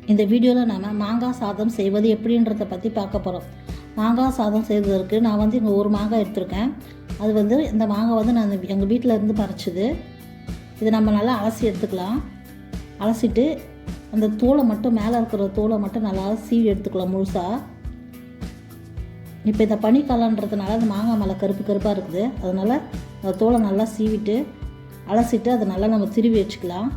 இந்த வீடியோவில் நம்ம மாங்காய் சாதம் செய்வது எப்படின்றத பற்றி பார்க்க போகிறோம். மாங்காய் சாதம் செய்வதற்கு நான் வந்து இங்கே ஒரு மாங்காய் எடுத்திருக்கேன். அது வந்து இந்த மாங்காய் வந்து நான் எங்கள் வீட்டில் இருந்து பறிச்சது. இதை நம்ம நல்லா அலசி எடுத்துக்கலாம். அலசிட்டு அந்த தோலை மட்டும், மேலே இருக்கிற தோலை மட்டும் நல்லா சீவி எடுத்துக்கலாம் முழுசாக. இப்போ இந்த பனிக்காலன்றதுனால அந்த மாங்காய் மேலே கருப்பு கருப்பாக இருக்குது. அதனால் அந்த தோலை நல்லா சீவிட்டு அலசிட்டு அதை நல்லா நம்ம திருவி வச்சுக்கலாம்.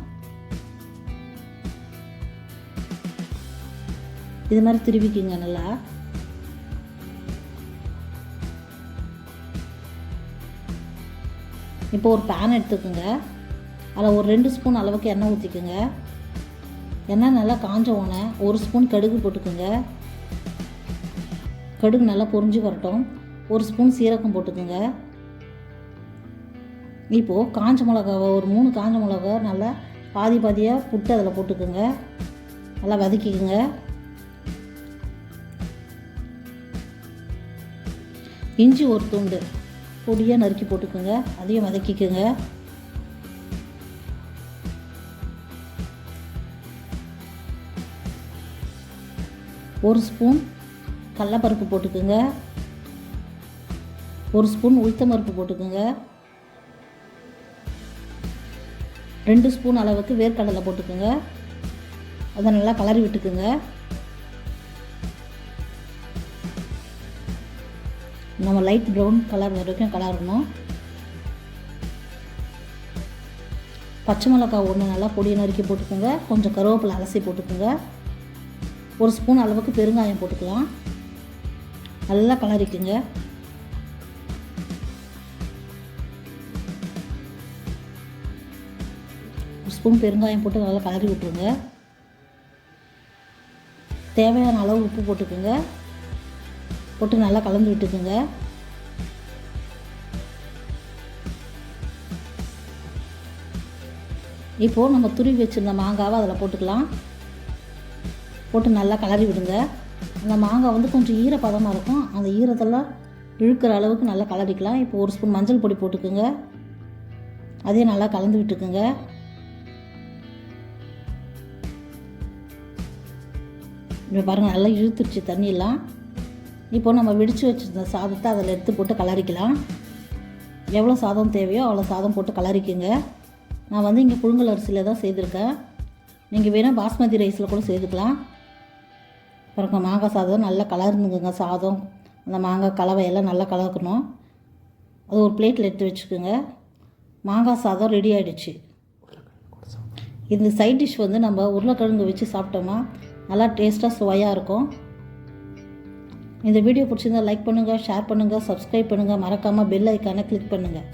இது மாதிரி திருவிக்கிங்க நல்லா. இப்போ ஒரு பேன் எடுத்துக்கோங்க. அதில் ஒரு 2 ஸ்பூன் அளவுக்கு எண்ணெய் ஊற்றிக்கோங்க. எண்ணெய் நல்லா காஞ்ச உடனே 1 ஸ்பூன் கடுகு போட்டுக்கோங்க. கடுகு நல்லா பொரிஞ்சு வரட்டும். 1 ஸ்பூன் சீரகம் போட்டுக்கோங்க. இப்போது காஞ்ச மிளகாவை ஒரு 3 காஞ்ச மிளகா நல்லா பாதியாக புட்டு அதில் போட்டுக்கோங்க. நல்லா வதக்கிக்கோங்க. இஞ்சி ஒரு துண்டு பொடியாக நறுக்கி போட்டுக்கோங்க. அதையும் வதக்கிக்கோங்க. ஒரு ஸ்பூன் கடலைப்பருப்பு போட்டுக்கோங்க. 1 ஸ்பூன் உளுத்தம்பருப்பு போட்டுக்கோங்க. 2 ஸ்பூன் அளவுக்கு வேர்க்கடலை போட்டுக்கோங்க. அதை நல்லா கலரி விட்டுக்குங்க. நம்ம லைட் ப்ரௌன் கலர் வரைக்கும் கலரணும். பச்சை மிளகாய் ஒன்று நல்லா பொடியை நறுக்கி போட்டுக்கோங்க. கொஞ்சம் கருவேப்பிலை அலசி போட்டுக்கோங்க. 1 ஸ்பூன் அளவுக்கு பெருங்காயம் போட்டுக்கலாம். நல்லா கலரிக்குங்க. ஒரு ஸ்பூன் பெருங்காயம் போட்டு நல்லா கலரி விட்டுருங்க. தேவையான அளவு உப்பு போட்டுக்கோங்க. போட்டு நல்லா கலந்து விட்டுக்குங்க. இப்போது நம்ம துருவி வச்சுருந்த மாங்காவை அதில் போட்டுக்கலாம். போட்டு நல்லா கலரி விடுங்க. அந்த மாங்காய் வந்து கொஞ்சம் ஈரப்பதமாக இருக்கும். அந்த ஈரத்தெல்லாம் இழுக்கிற அளவுக்கு நல்லா கலரிக்கலாம். இப்போ 1 ஸ்பூன் மஞ்சள் பொடி போட்டுக்குங்க. அதையும் நல்லா கலந்து விட்டுக்குங்க. இப்போ பாருங்கள், நல்லா இழுத்துருச்சு தண்ணியெல்லாம். இப்போ நம்ம வெடித்து வச்சுருந்த சாதத்தை அதில் எடுத்து போட்டு கலரிக்கலாம். எவ்வளோ சாதம் தேவையோ அவ்வளோ சாதம் போட்டு கலரிக்குங்க. நான் வந்து இங்கே புழுங்கல் அரிசியில் தான் செய்திருக்கேன். நீங்கள் வேணால் பாஸ்மதி ரைஸில் கூட செய்துக்கலாம். பாருங்க, மாங்காய் சாதம் நல்லா கலர்ந்துங்க. சாதம் அந்த மாங்காய் கலவையெல்லாம் நல்லா கலக்கணும். அது ஒரு பிளேட்டில் எடுத்து வச்சுக்கோங்க. மாங்காய் சாதம் ரெடி ஆகிடுச்சு. இந்த சைட் டிஷ் வந்து நம்ம உருளைக்கிழங்கு வச்சு சாப்பிட்டோமா நல்லா டேஸ்ட்டாக சுவையாக இருக்கும். இந்த வீடியோ பிடிச்சிருந்தா லைக் பண்ணுங்கள், ஷேர் பண்ணுங்கள், சப்ஸ்கிரைப் பண்ணுங்கள். மறக்காமல் பெல் ஐக்கானை கிளிக் பண்ணுங்கள்.